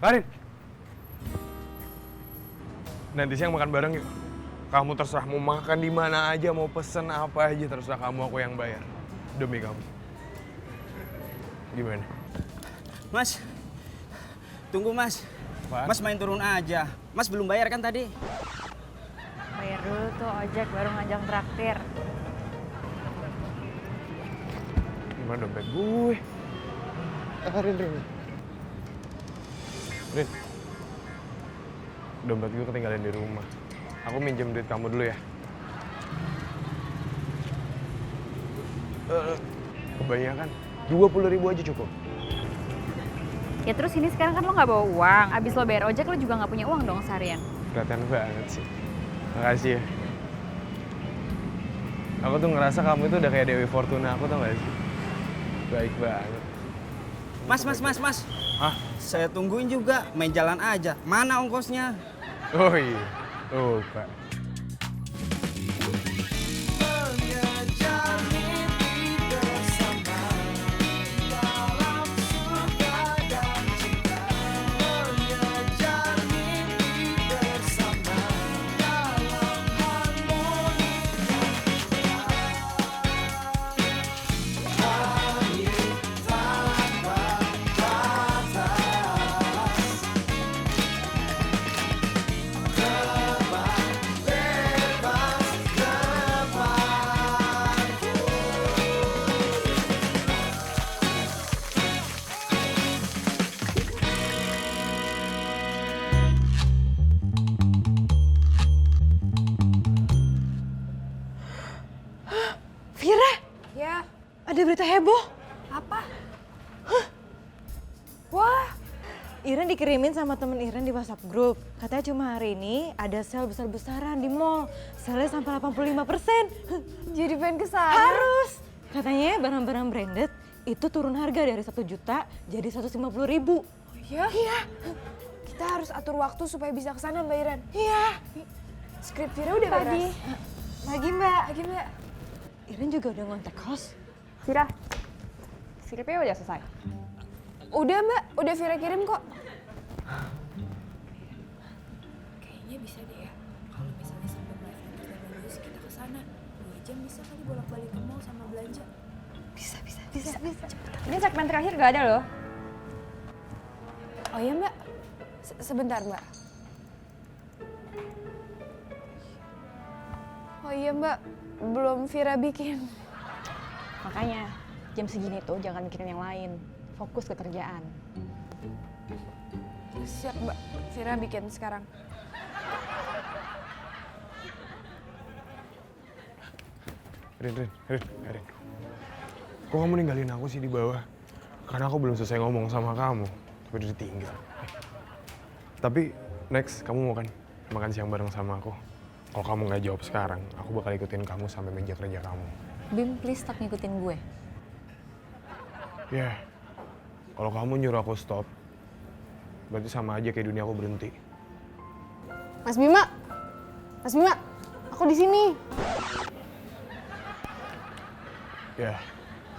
Karin. Nanti siang makan bareng yuk. Kamu terserah mau makan di mana aja, mau pesen apa aja terserah kamu, aku yang bayar. Demi kamu. Gimana? Mas, tunggu mas. Apaan? Mas main turun aja. Mas belum bayar kan tadi? Bayar dulu tuh ojek baru ngajak traktir. Gimana dompet gue? Rin. Dompet gue ketinggalan di rumah. Aku minjem duit kamu dulu ya. Kebanyakan. 20.000 aja cukup. Ya terus ini sekarang kan lo nggak bawa uang. Abis lo bayar ojek lo juga nggak punya uang dong seharian. Kelihatan banget sih. Makasih ya. Aku tuh ngerasa kamu itu udah kayak Dewi Fortuna aku, tau gak sih? Baik banget. Mas. Hah? Saya tungguin juga, main jalan aja. Mana ongkosnya? Oh iya. Lupa. Vira, Ya, ada berita heboh. apa? Wah, Iren dikirimin sama temen Iren di WhatsApp grup. Katanya cuma hari ini ada sale besar-besaran di mall. Sale sampai 85%. jadi pengen kesana. Harus. Katanya barang-barang branded itu turun harga dari 1 juta jadi 150.000. Ya? Iya. Kita harus atur waktu supaya bisa kesana, Mbak Iren. Iya. Skrip Vira udah beres. Lagi Mbak. Lagi, Mbak. Iren juga udah ngontak kos. Vira, skripnya udah selesai. Udah, Mbak. Udah Vira kirim kok. Kayaknya bisa deh ya. Kalau misalnya sebelum live nanti udah bagus, kita kesana. 2 jam bisa kali bolak-balik ke mall sama belanja. Bisa. Ini segmen terakhir gak ada loh. Oh iya, Mbak. Sebentar, Mbak. Oh iya, Mbak. Belum Vira bikin. Makanya jam segini tuh jangan mikirin yang lain. Fokus ke kerjaan. Siap, Mbak. Vira bikin sekarang. Rin. Kok kamu ninggalin aku sih di bawah? Karena aku belum selesai ngomong sama kamu. Tapi udah ditinggal. Tapi next, kamu mau kan makan siang bareng sama aku? Kalau kamu nggak jawab sekarang, aku bakal ikutin kamu sampai meja kerja kamu. Bim, please stop ngikutin gue. Ya, kalau kamu nyuruh aku stop, berarti sama aja kayak dunia aku berhenti. Mas Bima, aku di sini. Ya,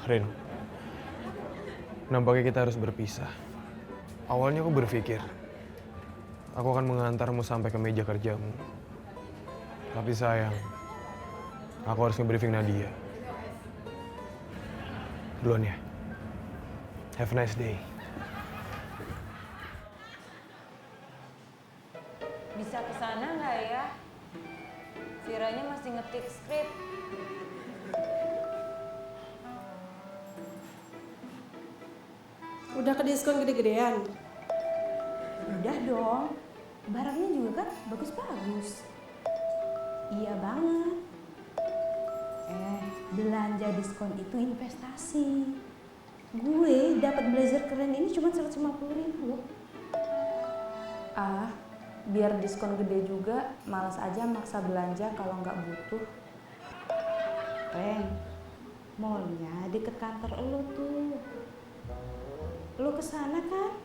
Rin. Nampaknya kita harus berpisah. Awalnya aku berpikir, aku akan mengantarmu sampai ke meja kerjamu. Tapi sayang, aku harus nge-briefing Nadia. Duluan ya. Have a nice day. Bisa kesana nggak ya? Viranya masih ngetik skrip. Udah ke diskon gede-gedean? Udah dong, barangnya juga kan bagus-bagus. Iya banget. Belanja diskon itu investasi. Gue dapat blazer keren ini cuma 150.000. Ah, biar diskon gede juga, malas aja maksa belanja kalau nggak butuh. Mallnya deket kantor lo tuh. Lo kesana kan?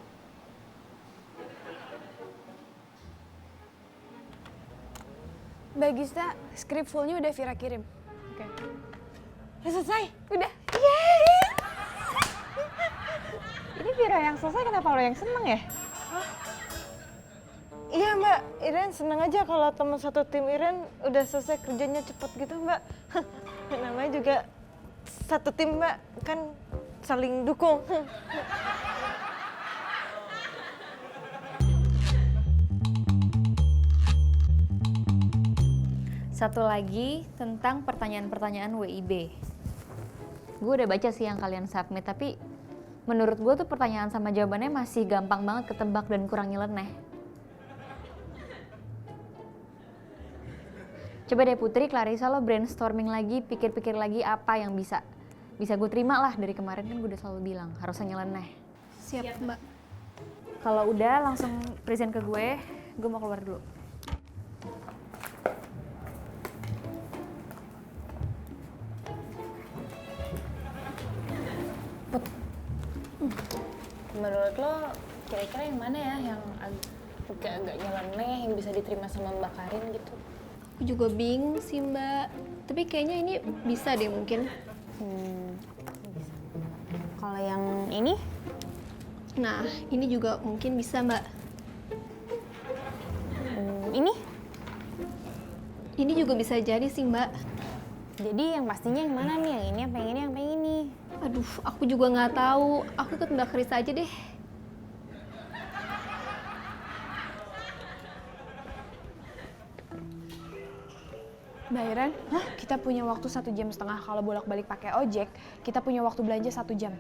Mbak Gista, skrip fullnya udah Vira kirim. Oke. Udah selesai? Udah. Ini Vira yang selesai, kenapa lo yang seneng ya? Hah? Iya Mbak, Iren seneng aja kalau teman satu tim Iren udah selesai kerjanya cepet gitu Mbak. Namanya juga satu tim Mbak, kan saling dukung. Satu lagi tentang pertanyaan-pertanyaan WIB. Gue udah baca sih yang kalian submit, tapi menurut gue tuh pertanyaan sama jawabannya masih gampang banget ketebak dan kurang nyeleneh. Coba deh Putri, Clarissa lo brainstorming lagi, pikir-pikir lagi apa yang bisa gue terima lah. Dari kemarin kan gue udah selalu bilang harusnya nyeleneh. Siap, Mbak. Kalau udah langsung present ke gue mau keluar dulu. Menurut lo kira-kira yang mana ya yang agak nyeleneh yang bisa diterima sama Mbak Karin gitu? Aku juga bingung sih, Mbak. Tapi kayaknya ini bisa deh mungkin. Kalau yang ini? Nah, ini juga mungkin bisa, Mbak. Ini? Ini juga bisa jadi sih, Mbak. Jadi yang pastinya yang mana nih? Yang ini apa yang ini apa yang ini? Aduh, aku juga nggak tahu. Aku ikut Mbak Kris aja deh. Mbak Iren, kita punya waktu 1,5 jam kalau bolak-balik pakai ojek. Kita punya waktu belanja 1 jam.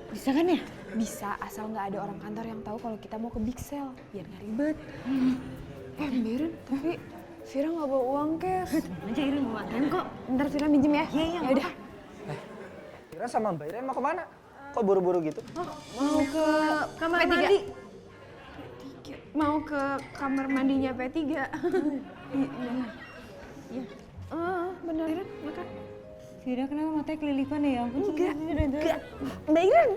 Bisa kan ya? Bisa, asal nggak ada orang kantor yang tahu kalau kita mau ke Big Sale, biar nggak ribet. Mbak Iren, tapi Vira nggak bawa uang cash. Aja Iren mau makan kok. Ntar Vira minjem ya. Iya, Ya udah. Kira sama Mbak Iren mau kemana? Kok buru-buru gitu? Mau ke Kamar P3. mandi. Mau ke kamar mandinya P3. Iya. Bener. Iren, makan. Vira kenapa matanya kelilipan ya? Enggak. Mbak Iren.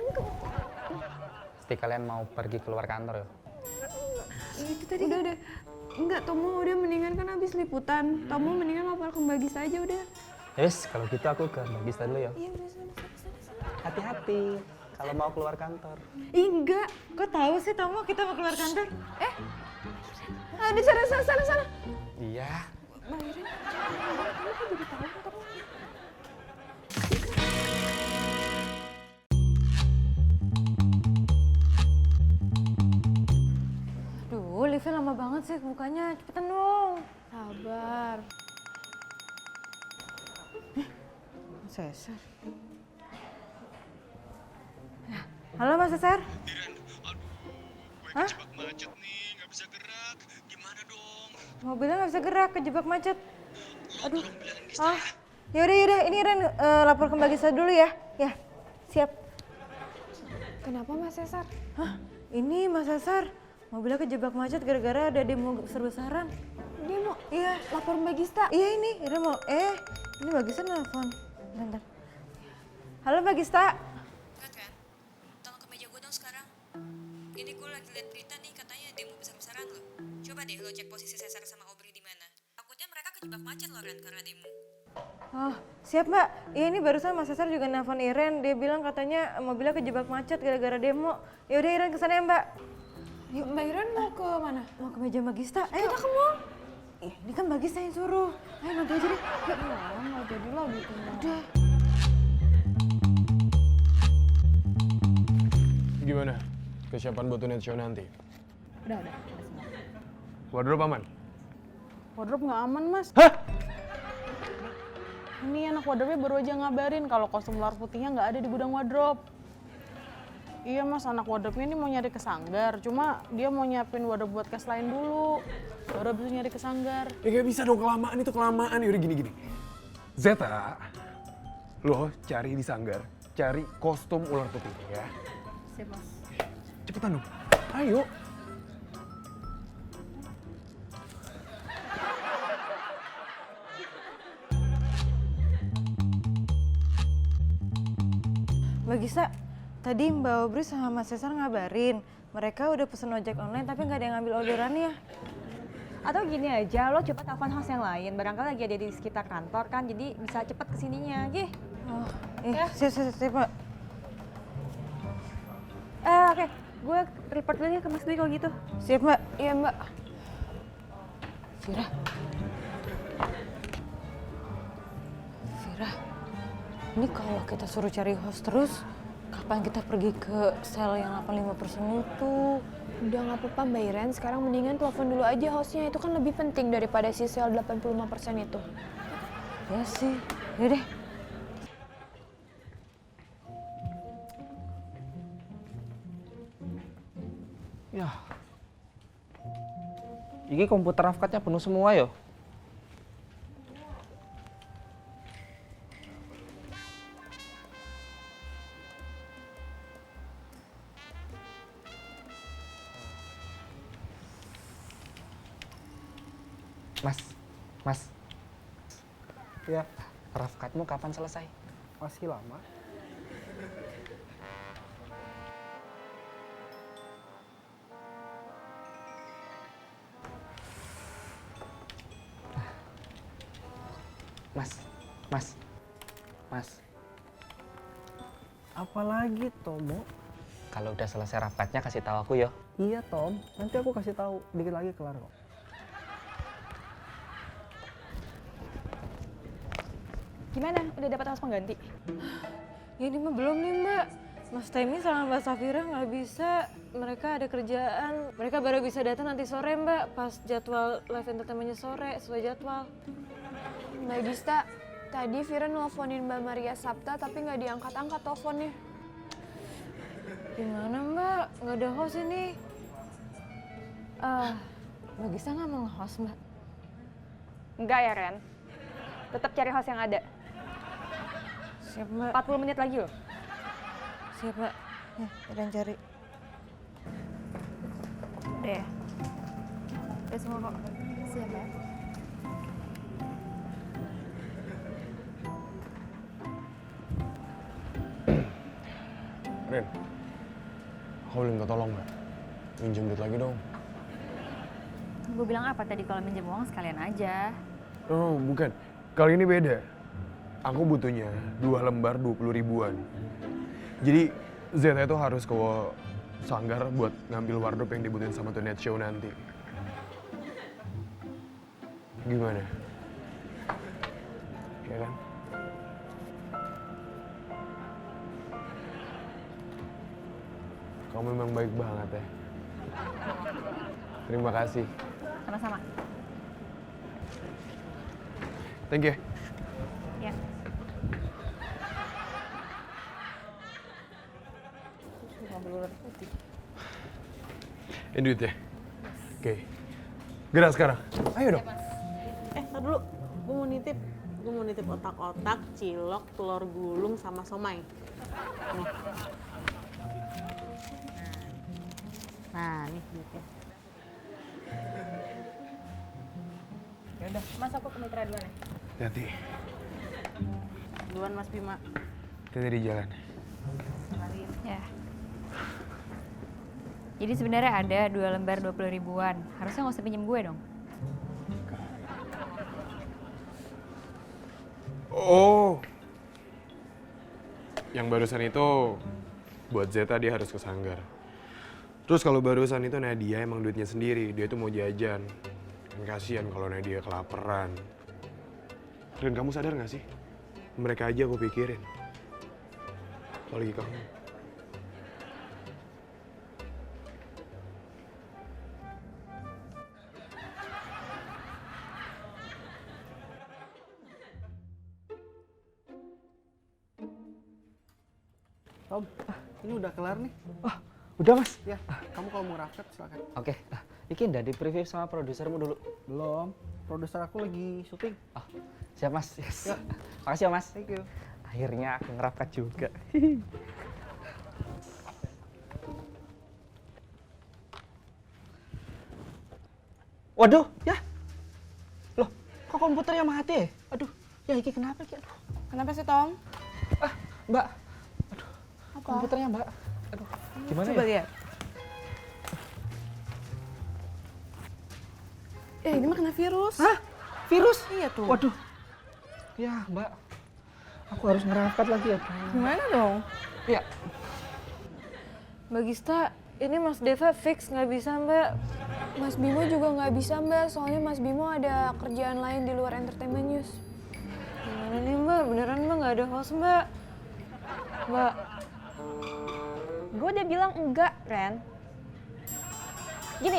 Pasti kalian mau pergi keluar kantor ya? Itu tadi. Udah. Enggak, Tomo udah mendingan kan habis liputan. Tomo mendingan lapor ke Mbak Gista aja udah. Yes, kalau gitu aku ke Mbak Gista dulu ya. Iya, udah sana. Hati-hati kalau mau keluar kantor. Enggak. Kok tahu sih Tomo kita mau keluar kantor? Di sana. Iya. Mbak Iren, aku jadi tahu ntar. Duh, liftnya lama banget sih bukanya. Cepetan dong. Sabar. Cesar. Halo Mas Cesar. Hah? Kejebak macet nih, nggak bisa gerak. Gimana dong? Mobilnya nggak bisa gerak, kejebak macet. Aduh. Ah, yaudah. Ini Ren lapor ke Mbak Gisa dulu ya. Ya, siap. Kenapa Mas Cesar? Hah, ini Mas Cesar. Mobilnya kejebak macet gara-gara ada demo besar-besaran. Demo? Iya. Lapor Mbak Gista? Iya ini mau. Ini Mbak Gista nelfon. Bentar. Halo Mbak Gista. Kan? Tolong ke meja gue dong sekarang. Ini gue lagi liat berita nih, katanya demo besar-besaran loh. Coba deh lo cek posisi Cesar sama Aubrey di mana. Takutnya mereka kejebak macet loh Ren karena demo. Oh, siap Mbak. Iya ini barusan Mas Cesar juga nelfon Iren. Dia bilang katanya mobilnya kejebak macet gara-gara demo. Ya udah Iren kesana ya Mbak. Yuk, Mbak Iren mau ke mana? Mau ke meja Mbak Gista. Ayo. Kita ke mall. Ini kan Mbak Gista yang suruh. Ayo nanti aja deh. Yuk. Nggak jadi lagi ke mall. Udah. Gimana? Kesiapan buat Tonight Show nanti? Udah. Wardrobe aman? Wardrobe nggak aman, Mas. Hah? Ini anak wardrobe baru aja ngabarin kalau kostum ular putihnya nggak ada di gudang wardrobe. Iya Mas, anak wardrobe ini mau nyari ke Sanggar, cuma dia mau nyiapin wardrobe buat kes lain dulu. Baru bisa nyari ke Sanggar. Ya gak bisa dong, kelamaan itu kelamaan. Yaudah gini. Zeta, lo cari di Sanggar, cari kostum ular putih ya. Siap, Mas. Cepetan dong, ayo. Mbak Gista, tadi Mbak Aubrey sama Mas Cesar ngabarin. Mereka udah pesen ojek online tapi nggak ada yang ngambil orderannya. Atau gini aja, lo coba telepon host yang lain. Barangkali lagi ada di sekitar kantor kan, jadi bisa cepet kesininya. Gih. Oh, siap Mbak. Oke, gue report dulu ya ke Mas Dwi kalau gitu. Siap Mbak. Iya Mbak. Vira. Vira, ini kalau kita suruh cari host terus, kapan kita pergi ke sel yang 85% itu? Udah nggak apa-apa Mbak Iren, sekarang mendingan telepon dulu aja hostnya, itu kan lebih penting daripada si sel 85% itu. Ya sih, yaudah. Ya. Iki komputer Rafkatnya penuh semua yo. Mas. Ya, Rafkatmu kapan selesai? Masih lama. Mas. Apalagi Tomo? Kalau udah selesai Rafkatnya kasih tahu aku ya. Iya Tom, nanti aku kasih tahu. Dikit lagi kelar kok. Gimana? Udah dapat host pengganti? Ya ini mah belum nih Mbak. Mas Temi sama Mbak Safira nggak bisa. Mereka ada kerjaan. Mereka baru bisa datang nanti sore Mbak. Pas jadwal live entertainment-nya sore, sesuai jadwal. Mbak Gista, tadi Vira nelfonin Mbak Maria Sapta tapi nggak diangkat-angkat teleponnya. Gimana Mbak? Nggak ada host ini. Mbak Gista nggak mau nge-host Mbak? Enggak ya, Ren. Tetap cari host yang ada. Siap Mbak. 40 menit lagi loh. Siap Mbak. Ya, Ren cari. Udah ya? Udah semua kok. Siap ya. Ren, aku boleh minta tolong nggak? Minjem duit lagi dong. Gue bilang apa tadi kalau minjem uang sekalian aja. Oh, bukan. Kali ini beda. Aku butuhnya 2 lembar 20 ribuan. Jadi Zeta itu harus ke Sanggar buat ngambil wardrobe yang dibutuhin sama Tonight Show nanti. Gimana? Ya kan? Kamu memang baik banget ya. Terima kasih. Sama-sama. Thank you. Ya. Ini duitnya. Oke. Gerak sekarang. Ayo dong. Tar dulu, gue mau nitip otak-otak, cilok, telur gulung, sama somai. Nih. Nah, nih duitnya. Ya udah, Mas aku ke Mitra duluan ya. Hati-hati. Duluan Mas Bima. Hati-hati di jalan. Ya. Jadi sebenarnya ada 2 lembar 20 ribuan. Harusnya nggak usah pinjem gue dong. Oh. Yang barusan itu buat Zeta dia harus ke Sanggar. Terus kalau barusan itu Nadia emang duitnya sendiri. Dia tuh mau jajan. Dan kasihan kalau Nadia kelaparan. Dan kamu sadar gak sih? Mereka aja aku pikirin. Apalagi kamu. Tom, ini udah kelar nih. Udah Mas? Ya, kamu kalau mau Rafkat silakan. Oke, iki udah di preview sama produsermu dulu. Belum, produser aku lagi syuting. Oh, siap Mas. Yes. Ya. Makasih ya Mas. Thank you. Akhirnya aku ngerapkat juga. Waduh, ya. Loh, kok komputernya mati ya? Aduh, ya iki kenapa Ki? Aduh. Kenapa sih, Tom? Mbak. Aduh. Apa? Komputernya, Mbak. Aduh. Gimana Coba ya? lihat. Ini mah kena virus. Hah? Virus? Iya tuh. Waduh. Ya, Mbak. Aku harus ngerangkat lagi ya. Gimana dong? Ya. Mbak Gista, ini Mas Deva fix nggak bisa Mbak. Mas Bimo juga nggak bisa Mbak, soalnya Mas Bimo ada kerjaan lain di luar Entertainment News. Gimana nih Mbak, beneran Mbak nggak ada host Mbak? Mbak. Gue udah bilang enggak, Ren. Gini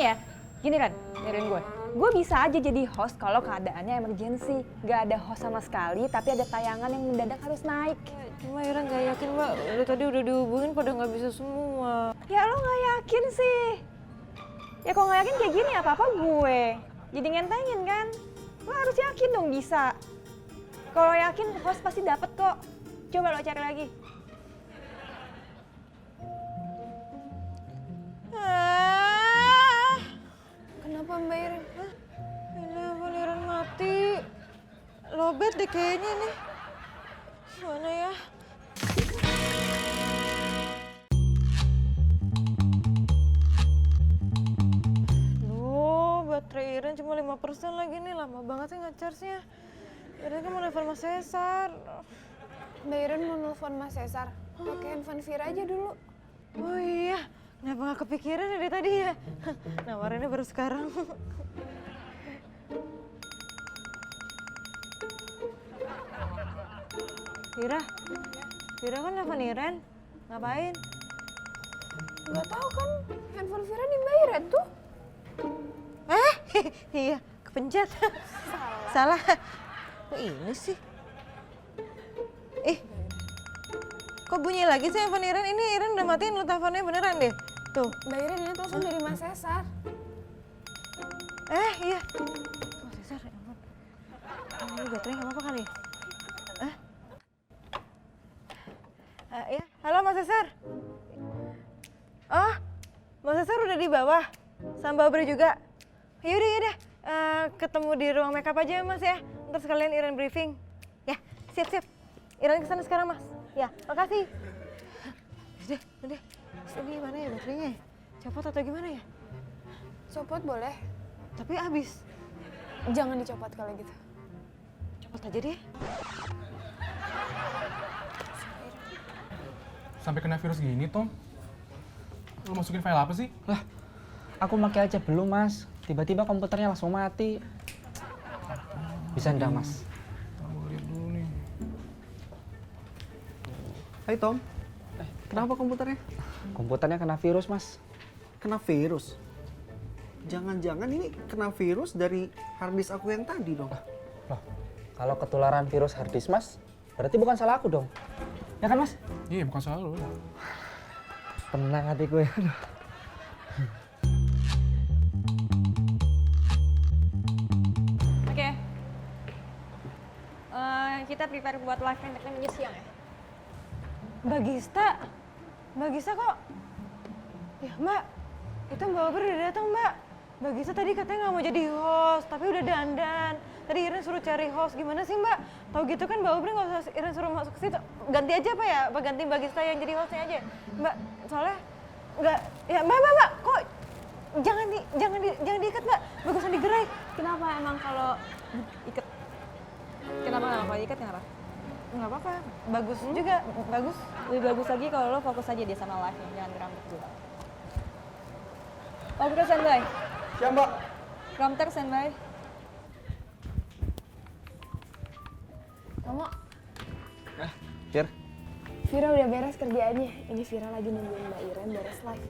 Ren, dengerin gue. Gue bisa aja jadi host kalau keadaannya emergency. Gak ada host sama sekali, tapi ada tayangan yang mendadak harus naik. Cuma Ira nggak yakin Mbak, dari tadi udah dihubungin pada nggak bisa semua. Ya lo gak yakin sih? Ya kalau gak yakin kayak gini apa-apa gue. Jadi ngentengin kan? Lo harus yakin dong bisa. Kalau yakin host pasti dapet kok. Coba lo cari lagi. Kenapa Mbak Iren? Ini handphone Iren mati. Lobet deh kayaknya nih. Gimana ya? Duh, baterai Iren cuma 5% lagi nih. Lama banget sih nge-charge-nya. Iren kan mau nelfon Mas Cesar. Mbak Iren mau nelfon Mas Cesar. Pakai handphone Vira aja dulu. Oh iya, kenapa nggak kepikiran dari tadi ya? Nawarinnya baru sekarang. Vira kan nelfon Iren. Ngapain? Nggak tahu kan, handphone Vira di Mbak Iren tuh. Iya, kepencet. Salah. Kok ini sih? Kok bunyi lagi sih handphone Iren? Ini Iren udah matiin lo teleponnya beneran deh. Tuh. Mbak Iren ini telepon dari Mas Cesar. Iya. Mas Cesar, ya ampun. Ini baterainya nggak apa-apa kali? Iya. Halo Mas Cesar. Oh, Mas Cesar udah di bawah. Sama Mbak Obri juga. Yaudah. Ketemu di ruang makeup aja Mas ya. Ntar sekalian Iren briefing. Ya, siap. Iren kesana sekarang Mas. Ya, makasih. Udah. Ini mana ya baterainya? Copot atau gimana ya? Copot boleh. Tapi habis. Jangan dicopot kalau gitu. Copot aja deh. Sampai kena virus gini, Tom. Lu masukin file apa sih? Lah, aku pakai aja belum, Mas. Tiba-tiba komputernya langsung mati. Bisa enggak, Mas? Lihat dulu nih. Hai, Tom. Kenapa komputernya? Komputernya kena virus, Mas. Kena virus? Jangan-jangan ini kena virus dari harddisk aku yang tadi dong. Loh, kalau ketularan virus harddisk, Mas, berarti bukan salah aku dong. Ya kan, Mas? Iya, bukan salah lu. Tenang hatiku ya. Oke. Kita prepare buat live entertainment siang ya. Mbak Gista kok? Ya Mbak, itu Mbak Obri udah datang Mbak. Mbak Gista tadi katanya nggak mau jadi host, tapi udah dandan. Tadi Iren suruh cari host, gimana sih Mbak? Tahu gitu kan Mbak Obri nggak usah Iren suruh masuk ke situ. Ganti aja apa ya? Apa ganti Mbak Gista yang jadi hostnya aja? Mbak, soalnya nggak, ya Mbak, kok jangan diikat Mbak. Bagusan digerai. Kenapa emang kalau ikat? Kenapa kalau ikat kenapa? Nggak apa-apa, bagus juga, bagus. Lebih bagus lagi kalau lo fokus aja dia sama live-nya, jangan ngerambut dulu. Komputer standby. Siap, Mbak. Komputer standby. Tomo, Fir. Vira udah beres kerjaannya. Ini Vira lagi nungguin Mbak Iren beres live.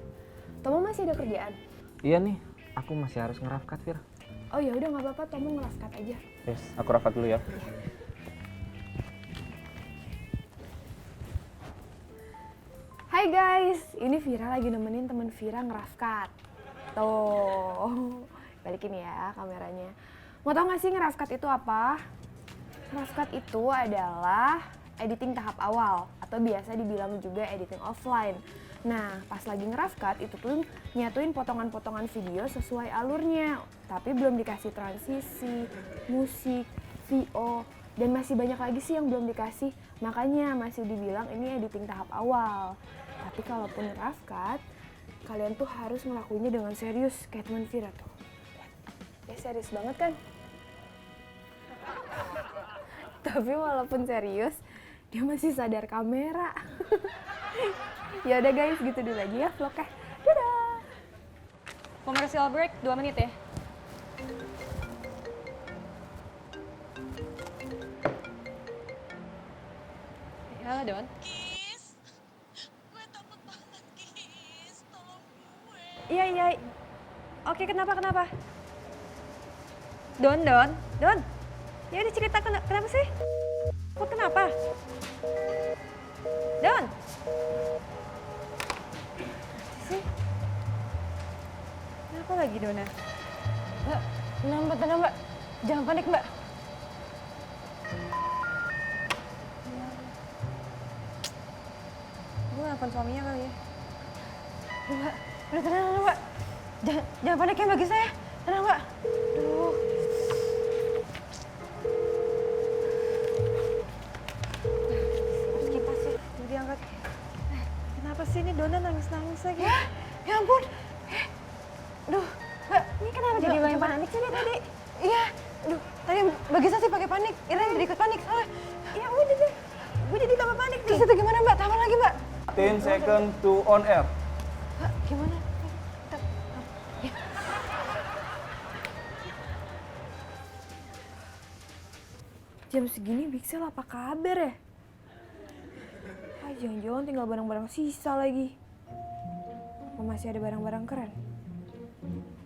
Tomo masih ada kerjaan? Iya nih, aku masih harus ngerafkat, Fir. Oh ya udah nggak apa-apa, Tomo ngerafkat aja. Yes, aku rafkat dulu ya. Hai guys, ini Vira lagi nemenin temen Vira ngerafkat. Tuh, balikin ya kameranya. Mau tau gak sih ngerafkat itu apa? Ngerafkat itu adalah editing tahap awal atau biasa dibilang juga editing offline. Nah, pas lagi ngerafkat itu tuh nyatuin potongan-potongan video sesuai alurnya, tapi belum dikasih transisi, musik, VO, dan masih banyak lagi sih yang belum dikasih. Makanya masih dibilang ini editing tahap awal. Tapi kalaupun ngerafkat, kalian tuh harus ngelakuinnya dengan serius kayak teman Vira tuh. Ya serius banget kan? Tapi walaupun serius, dia masih sadar kamera. Ya udah guys, gitu dulu lagi ya vlognya. Dadah! Commercial break 2 menit ya. Halo Don. Iya. Oke, kenapa? Don. Ya udah cerita kenapa sih? Kok kenapa? Don. Sih. Kenapa lagi Dona? Mbak, tenang Mbak. Jangan panik Mbak. Gue nelfon suaminya kali ya. Mbak, udah tenang Mbak. Jangan panik ya bagi saya. Tenang Mbak. Aduh. Harus kipas ya. Jadi diangkat. Kenapa sih ini Dona nangis-nangis lagi? Ya ampun. Aduh, Mbak, ini kenapa jadi lo yang panik sih tadi? Iya, aduh, tadi bagi saya sih pakai panik. Ira jadi ikut panik. Ya udah deh, gue jadi tambah panik. Terus itu gimana Mbak? Tambah lagi Mbak. 10 second to on air. Mbak, gimana? Jam segini Bixel apa kabar ya? Jangan-jangan tinggal barang-barang sisa lagi. Apa masih ada barang-barang keren?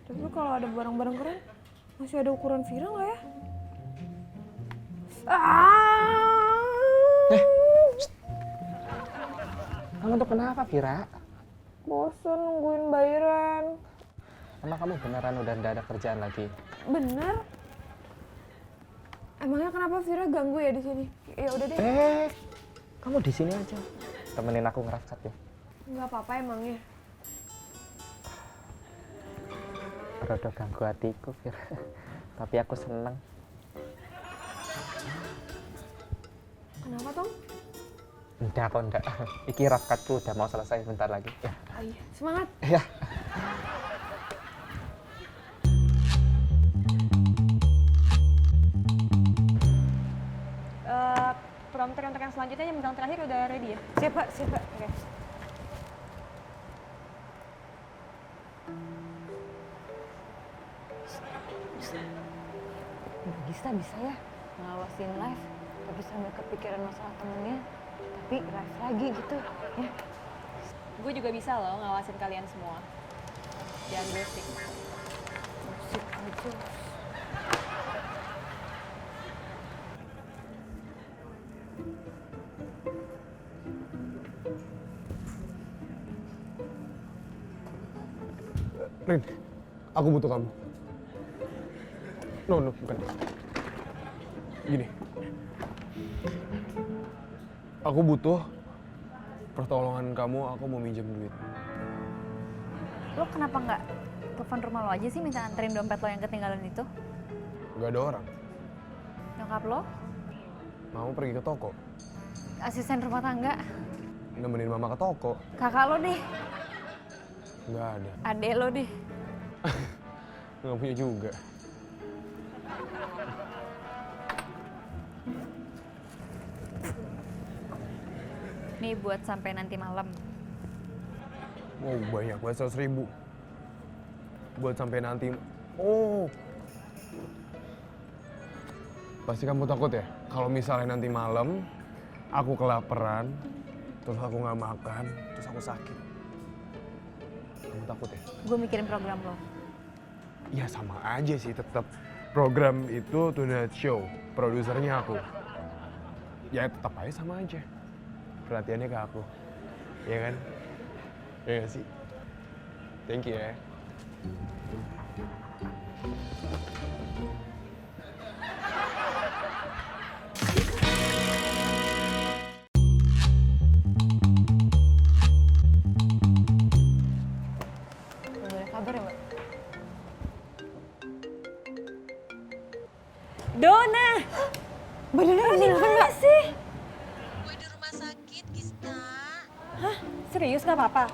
Tapi kalau ada barang-barang keren, masih ada ukuran Vira nggak ya? Kamu tuh kenapa, Vira? Bosan nungguin bayaran. Emang kamu beneran udah nggak ada kerjaan lagi? Bener? Emangnya kenapa Vira ganggu ya di sini? Ya udah deh. Kamu di sini aja. Temenin aku ngerafkat ya. Nggak apa-apa emangnya. Rada ganggu hatiku, Vira. Tapi aku seneng. Kenapa, Tom? Enggak. Iki rafkatku udah mau selesai bentar lagi. Ya. Iya, semangat. Ya. Prompter yang selanjutnya yang bintang terakhir udah ready ya? Siap Pak. Oke. Bisa ya ngawasin live tapi sambil kepikiran masalah temennya tapi live lagi gitu ya. Gue juga bisa loh ngawasin kalian semua. Jangan berisik. Musik aja. Rin, aku butuh kamu. No, bukan. Gini. Aku butuh pertolongan kamu, aku mau minjem duit. Lo kenapa nggak telepon rumah lo aja sih minta anterin dompet lo yang ketinggalan itu? Gak ada orang. Nyokap lo? Mau pergi ke toko. Asisten rumah tangga? Nemenin mama ke toko. Kakak lo deh? Gak ada. Adek lo deh? Gak punya juga. Nih buat sampai nanti malam. Wow, banyak banget 100.000. Buat sampai nanti. Oh. Pasti kamu takut ya? Kalau misalnya nanti malam, aku kelaparan, terus aku nggak makan, terus aku sakit. Kamu takut ya? Gue mikirin program lo. Ya sama aja sih tetap. Program itu Tonight Show, produsernya aku. Ya tetap aja sama aja. Perhatiannya ke aku, ya kan? Ya gak sih? Thank you ya. Belum ada kabar ya, Mbak? Dona! Mbak Dona di mana sih? Gue di rumah sakit, Gista. Hah? Serius gak apa-apa?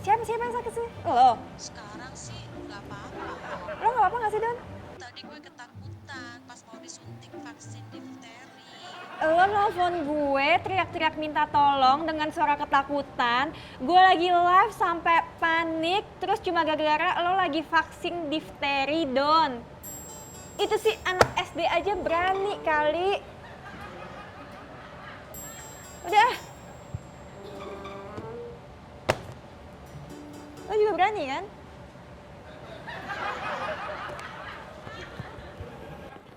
Siapa yang sakit sih? Lo? Sekarang sih nggak apa-apa. Lo gak apa-apa gak sih, Don? Tadi gue ketakutan pas mau disuntik vaksin difteri. Lo nelfon gue, teriak-teriak minta tolong dengan suara ketakutan. Gue lagi live sampai panik, terus cuma gara-gara lo lagi vaksin difteri, Don. Itu sih anak SD aja berani kali. Udah. Lo juga berani kan?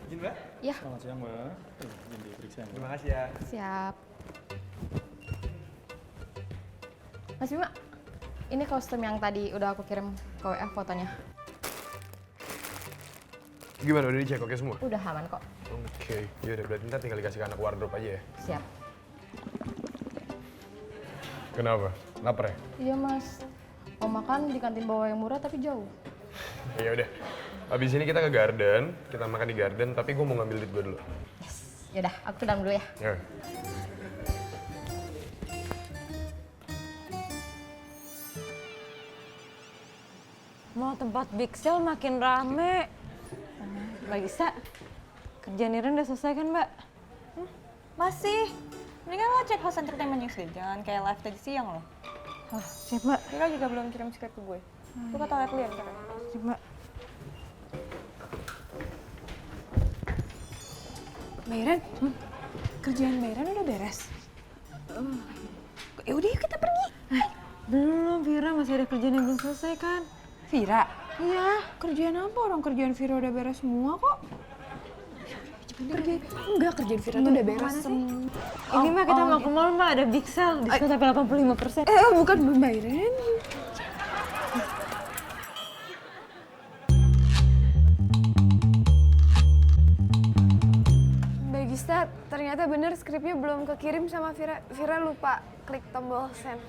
Izin Mbak? Ya. Selamat siang Mbak. Izin diperiksa Mbak. Terima kasih ya. Siap. Mas Bima, ini kostum yang tadi udah aku kirim ke WA fotonya. Gimana, udah dicek oke semua? Udah aman kok. Oke, yaudah berarti ntar tinggal dikasih ke anak wardrobe aja ya? Siap. Kenapa? Lapar ya? Iya mas, mau makan di kantin bawah yang murah tapi jauh. Ya udah, abis ini kita ke garden, kita makan di garden, tapi gue mau ngambil duit gue dulu. Yaudah, aku ke dalam dulu ya. Ya. Mau tempat big sale makin rame. Mbak Gisa, kerjaan Niren udah selesai kan Mbak? Masih. Mendingan lo cek host entertainment news deh, jangan kayak live tadi siang lo. Siap Mbak. Vira juga belum kirim script ke gue. Lu ke toilet dulu ya ntar. Siap Mbak. Mbak Iren, kerjaan Mbak Iren udah beres? Ya udah yuk kita pergi. Belum, Vira masih ada kerjaan yang belum selesai kan? Vira? Iya. Kerjaan apa? Orang kerjaan Vira udah beres semua kok. Enggak, kerjaan Vira tuh udah beres semua. Ini Mbak kita mau ke mall Mbak, ada big sale, diskon sampai 85%. Bukan Mbak Iren. Mbak Gista, ternyata bener skripnya belum kekirim sama Vira. Vira lupa klik tombol send.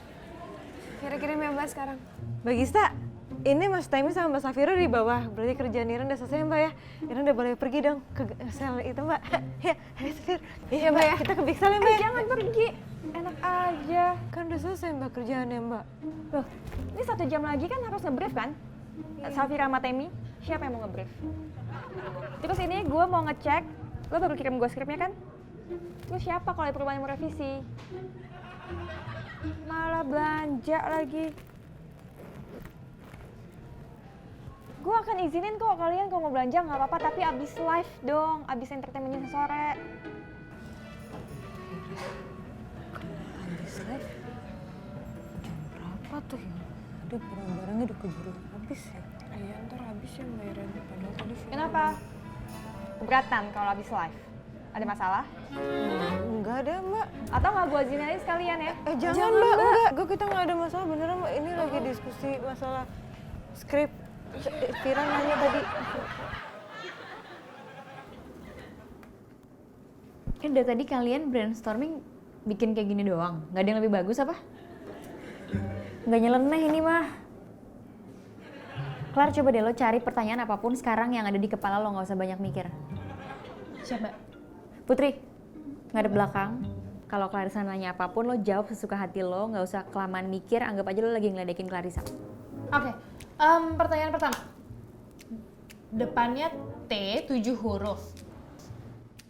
Vira kirim ya Mbak sekarang. Mbak Gista, ini Mas Taimi sama Mbak Safira di bawah. Berarti kerjaan Niren udah selesai Mbak ya. Niren udah boleh pergi dong ke sale itu Mbak. Ya, ayo Safir. Iya Mbak ya. Kita ke big sale ya Mbak. Jangan pergi. Enak aja. Kan udah selesai Mbak kerjaannya Mbak. Loh, ini 1 jam lagi kan harus nge-brief kan? Safira sama Temi, siapa yang mau nge-brief? Terus ini gue mau ngecek, lo baru kirim gue skripnya kan? Terus siapa kalau ada perubahan mau revisi? Malah belanja lagi. Gue akan izinin kok kalian kalau mau belanja nggak apa-apa, tapi abis live dong, abis entertainmentnya sore. Habis live? Jam berapa tuh ya? Aduh, barang-barangnya udah keburu habis ya. Iya, ntar habis ya Mbak Iren. Padahal tadi Vira. Kenapa? Keberatan kalau abis live? Ada masalah? Enggak ada Mbak. Atau nggak gue izinin aja sekalian ya? Jangan Mbak, enggak. Kita nggak ada masalah beneran Mbak. Ini lagi diskusi masalah skrip. Vira nanya tadi. Kan dari tadi kalian brainstorming bikin kayak gini doang? Nggak ada yang lebih bagus apa? Nggak nyeleneh ini mah. Clar, coba deh lo cari pertanyaan apapun sekarang yang ada di kepala lo, nggak usah banyak mikir. Siapa? Putri, ngadep belakang. Kalau Clarissa nanya apapun, lo jawab sesuka hati lo, nggak usah kelamaan mikir, anggap aja lo lagi ngeledekin Clarissa. Oke, pertanyaan pertama. Depannya T 7 huruf.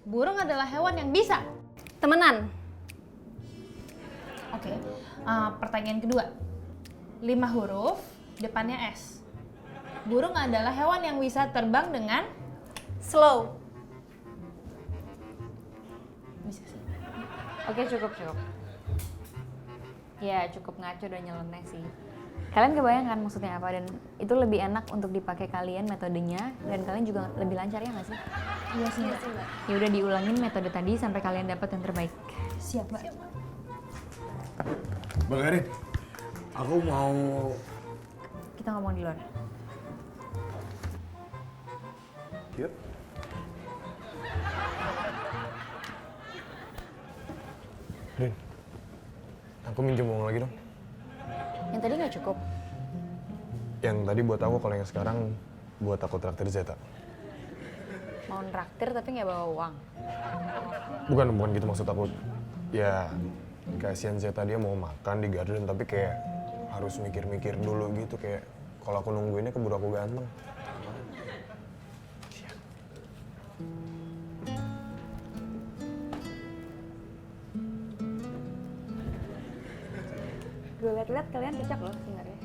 Burung adalah hewan yang bisa Temenan. Oke. Pertanyaan kedua. 5 huruf, depannya S. Burung adalah hewan yang bisa terbang dengan Slow. bisa sih. Oke, cukup. Ya, cukup ngaco dan nyeleneh sih. Kalian kebayang kan maksudnya apa, dan itu lebih enak untuk dipakai kalian metodenya, dan kalian juga lebih lancar ya nggak sih? Iya sih, Mbak. Ya udah diulangin metode tadi sampai kalian dapat yang terbaik. Siap, Mbak. Bang Erin, aku mau... Kita ngomong di luar. Yuk. Rin, aku minjem uang lagi dong. Yang tadi nggak cukup. Yang tadi buat aku, kalau yang sekarang buat aku traktir Zeta. Mau nraktir tapi nggak bawa uang. Bukan gitu maksud aku. Ya, kasihan Zeta, dia mau makan di garden tapi kayak harus mikir-mikir dulu gitu, kayak kalau aku nungguinnya keburu aku ganteng. Gue liat-liat kalian cocok loh sebenarnya.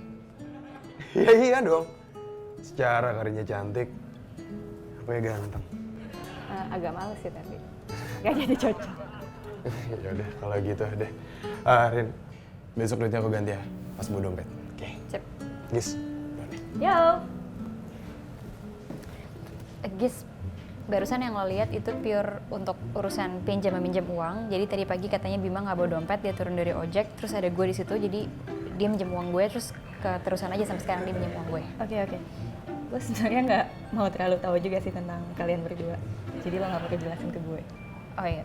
Iya dong. Secara karirnya cantik, aku ya ganteng. Agak males sih tapi gak jadi cocok. Ya udah kalau gitu deh. Rin, besok duitnya aku ganti ya, pas bawa dompet. Oke. Sip. Gis. Yo. Gis, barusan yang lo lihat itu pure untuk urusan pinjam meminjam uang. Jadi tadi pagi katanya Bima nggak bawa dompet, dia turun dari ojek, terus ada gue di situ, jadi dia minjem uang gue, terus keterusan aja sampai sekarang dia minjem uang gue. Oke. Gue sebenarnya nggak mau terlalu tahu juga sih tentang kalian berdua. Jadi lo nggak perlu jelasin ke gue. Oh iya.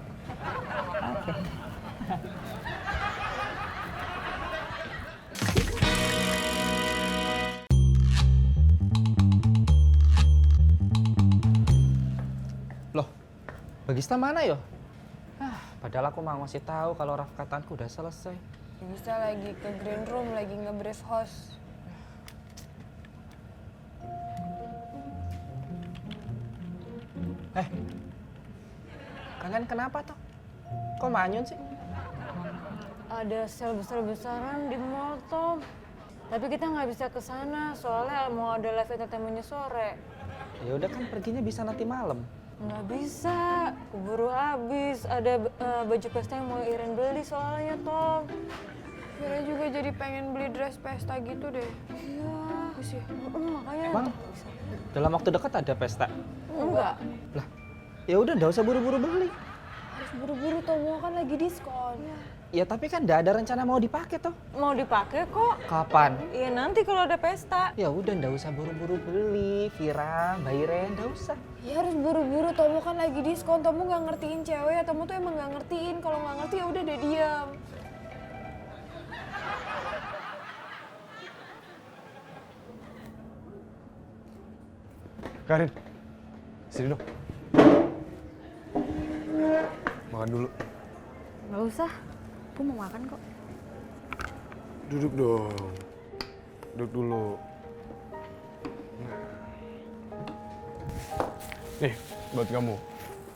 Oke. Loh, Bagista mana yo? Padahal aku mau ngasih tahu kalau rafkatanku udah selesai. Bisa lagi ke green room, lagi nge-brief host. Kalian kenapa toh? Kok manyun sih? Ada sel besar-besaran di mall, Tom. Tapi kita nggak bisa ke sana, soalnya mau ada live entertainment-nya sore. Ya udah kan perginya bisa nanti malam. Nggak bisa, keburu habis. Ada baju pesta yang mau Iren beli soalnya, Tom. Vira juga jadi pengen beli dress pesta gitu deh. Iya. Bagus ya? Makanya. Emang dalam waktu dekat ada pesta? Enggak. Lah, ya udah nggak usah buru-buru beli. Harus buru-buru, Tomo kan lagi diskon. Ya tapi kan nggak ada rencana mau dipakai toh. Mau dipakai kok. Kapan? Iya nanti kalau ada pesta. Ya udah nggak usah buru-buru beli, Vira, Mbak Iren, nggak usah. Ya harus buru-buru, Tomo kan lagi diskon. Tomo nggak ngertiin cewek, Tomo tuh emang nggak ngertiin. Kalau nggak ngerti ya udah deh diam. Karin, sini dong. Makan dulu. Nggak usah, gue mau makan kok. Duduk dong. Duduk dulu. Nih, buat kamu.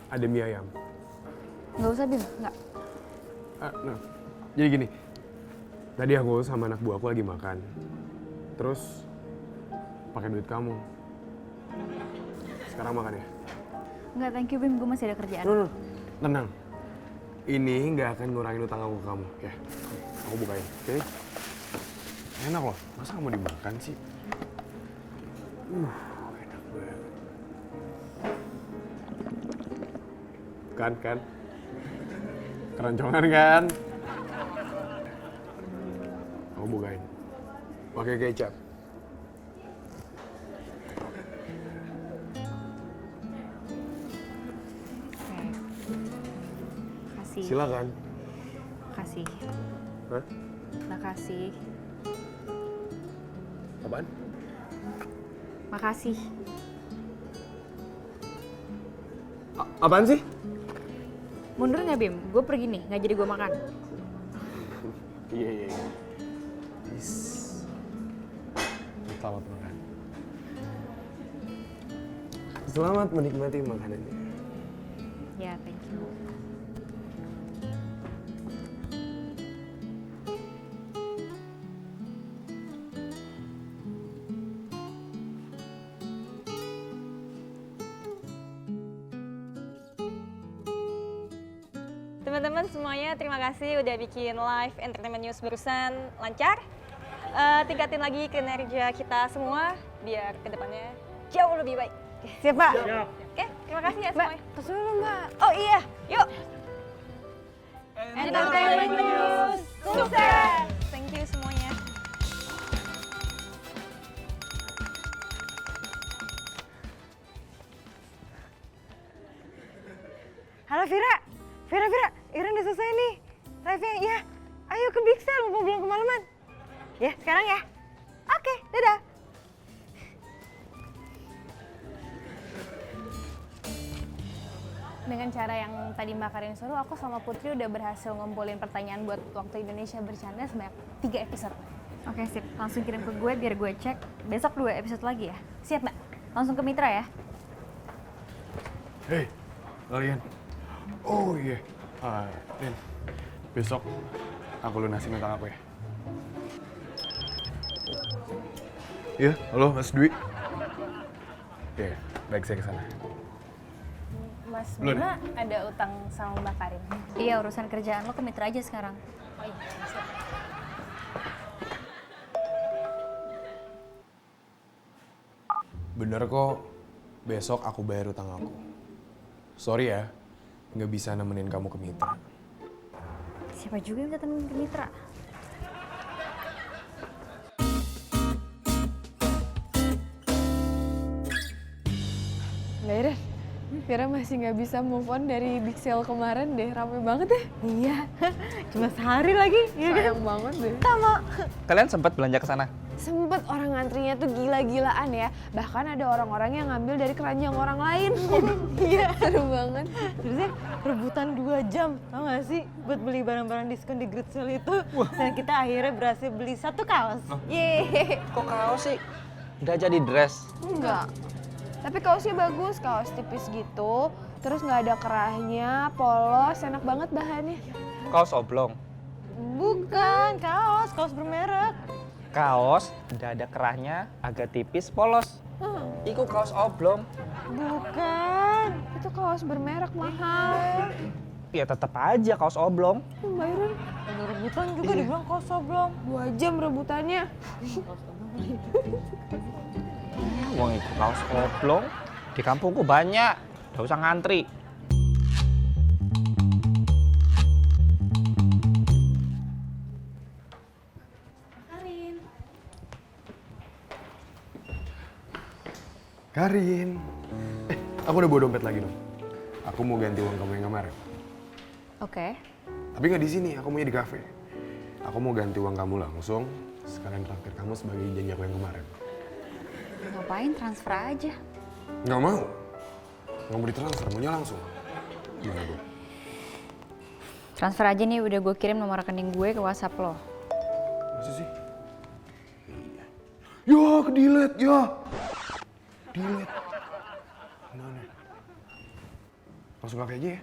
Ada mie ayam. Nggak usah, Bim. Nggak. Nah, jadi gini. Tadi aku sama anak buah aku lagi makan. Terus pakai duit kamu. Sekarang makan ya. Nggak, thank you, Bim. Gue masih ada kerjaan. No. Tenang. Ini nggak akan ngurangin utang aku ke kamu. Ya, aku bukain. Oke? Enak loh. Masa kamu dimakan sih? Enak banget. Kan? Keroncongan kan? Aku bukain. Pakai kecap. Silakan. Makasih. Hah? Makasih. Apaan? Makasih. Apaan sih? Mundur nggak, Bim? Gue pergi nih, nggak jadi gue makan. Iya. Selamat makan. Selamat menikmati makanannya. Ya, thank you. Teman-teman semuanya, terima kasih udah bikin live entertainment news barusan lancar. Tingkatin lagi kinerja kita semua biar kedepannya jauh lebih baik. Siap, Mbak? Siap. Oke, terima kasih ya semuanya. Terus dulu, Mbak. Oh iya, yuk. Entertainment news sukses. Thank you semuanya. Halo Vira. Iren udah selesai nih. Live-nya, ya. Ayo ke Big Cell, mau belum kemalaman. Ya, sekarang ya. Oke, dadah. Dengan cara yang tadi Mbak Karin suruh, aku sama Putri udah berhasil ngumpulin pertanyaan buat Waktu Indonesia Bercanda sebanyak 3 episode. Oke, sip. Langsung kirim ke gue biar gue cek. Besok 2 episode lagi ya? Siap, Mbak. Langsung ke Mitra ya? Hei, kalian. Oh iya. Rin, besok aku lunasin utang aku ya. Iya, halo Mas Dwi. Iya, baik saya kesana. Mas Belum. Bima ada utang sama Mbak Karin. Iya, urusan kerjaan lo ke Mitra aja sekarang. Oh iya, siap. Bener kok, besok aku bayar utang aku. Sorry ya, nggak bisa nemenin kamu ke Mitra. Siapa juga yang minta temenin ke Mitra? Mbak Iren, Vira masih nggak bisa move on dari big sale kemarin deh, rame banget ya. Iya, cuma sehari lagi, ya kan? Sayang banget deh. Sama. Kalian sempat belanja ke sana? Sempet orang ngantrinya tuh gila-gilaan ya. Bahkan ada orang-orang yang ngambil dari keranjang orang lain. Iya, seru banget. Terusnya rebutan 2 jam, tau gak sih? Buat beli barang-barang diskon di Great Sale itu. Dan kita akhirnya berhasil beli 1 kaos. Yeay. Kok kaos sih? Udah jadi dress? Enggak. Tapi kaosnya bagus, kaos tipis gitu. Terus nggak ada kerahnya, polos, enak banget bahannya. Kaos oblong? Bukan, kaos bermerek. Kaos, udah ada kerahnya, agak tipis, polos. Iku kaos oblong. Bukan, itu kaos bermerek mahal. Ya tetap aja kaos oblong. Mbak Iren, Ada rebutan juga dibilang kaos oblong. 2 jam rebutannya. Wong iku kaos oblong. Di kampungku banyak, gak usah ngantri. Karin. Aku udah bawa dompet lagi dong. Aku mau ganti uang kamu yang kemarin. Oke. Tapi nggak di sini, aku maunya di kafe. Aku mau ganti uang kamu langsung, sekalian traktir kamu sebagai janji aku yang kemarin. Ngapain transfer aja? Nggak mau. Nggak mau ditransfer, maunya langsung. Gimana gue? Transfer aja nih, udah gue kirim nomor rekening gue ke WhatsApp lo. Masa sih? Iya. Ya, ke-delete, ya. Delete. Mana? Langsung pakai aja ya.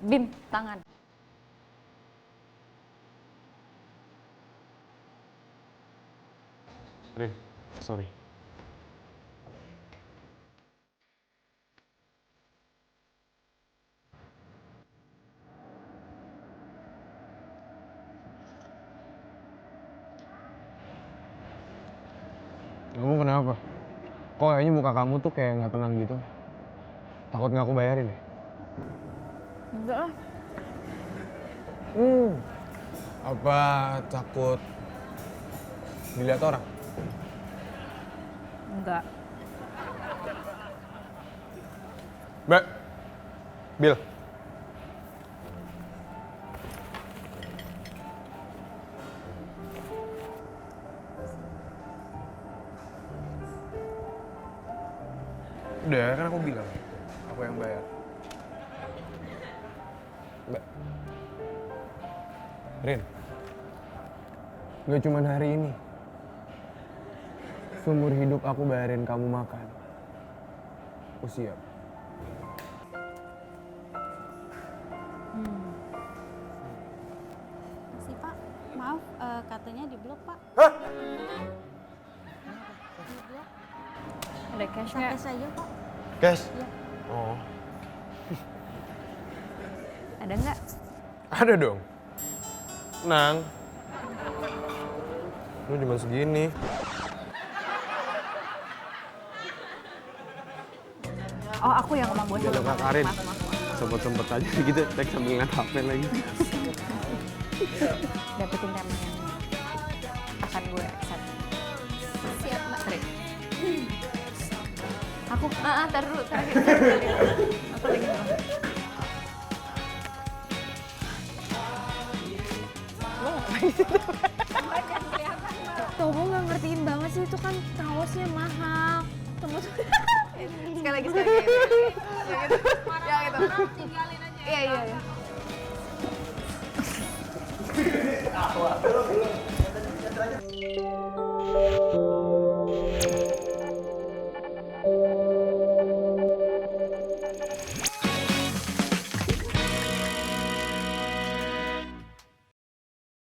Bim, tangan. Rin, sorry. Kamu kenapa? Kok kayaknya muka kamu tuh kayak nggak tenang gitu? Takut nggak aku bayarin ya? Enggak lah. Apa takut dilihat orang? Enggak. Mbak, Bill. Udah, kan aku bilang, aku yang bayar. Mbak. Rin, gak cuma hari ini. Seumur hidup aku bayarin kamu makan. Aku siap. Sih Pak, maaf katanya di blok Pak. Hah? Di blok. Ada cash Sampai nggak? saja Pak. Cash? Iya. Oh, Ada nggak? ada dong. Nang. Lu cuma segini. Oh, aku yang ngomong bos. Udah Kak Karin. Sempet-sempet aja gitu, tag sambil ngeliat HP lagi. Dapetin tema yang akan gue set. Siap, Mbak. Seri. Aku, tar dulu, terakhir. Aku lagi dulu. Lo ngapain di situ? Tomo nggak ngertiin banget sih, itu kan kaosnya mahal. Tomo tuh. Sekali lagi. Yang itu. Tinggalin aja. Iya, iya. Belum.